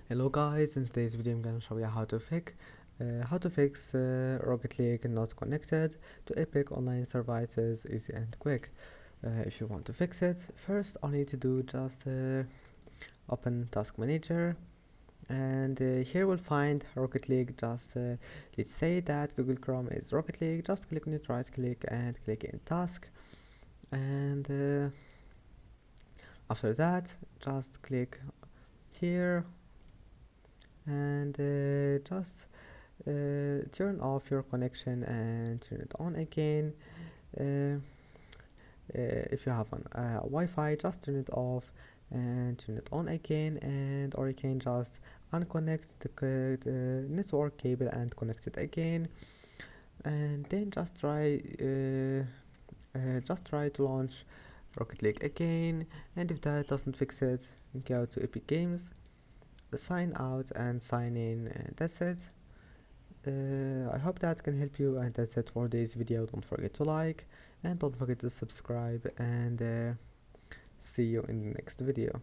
Hello guys, in today's video I'm gonna show you how to fix Rocket League not connected to Epic online services easy and quick. If you want to fix it, first all you need to do just open Task Manager, and here we'll find Rocket League. Let's say that Google Chrome is Rocket League. Just click on it, right click and click in Task, and after that just click here and turn off your connection and turn it on again. If you have an Wi-Fi, just turn it off and turn it on again, and or you can just unconnect the network cable and connect it again, and then just try to launch Rocket League again. And if that doesn't fix it, go to Epic Games, sign out and sign in, and that's it. I hope that can help you, and that's it for this video. Don't forget to like and don't forget to subscribe, and see you in the next video.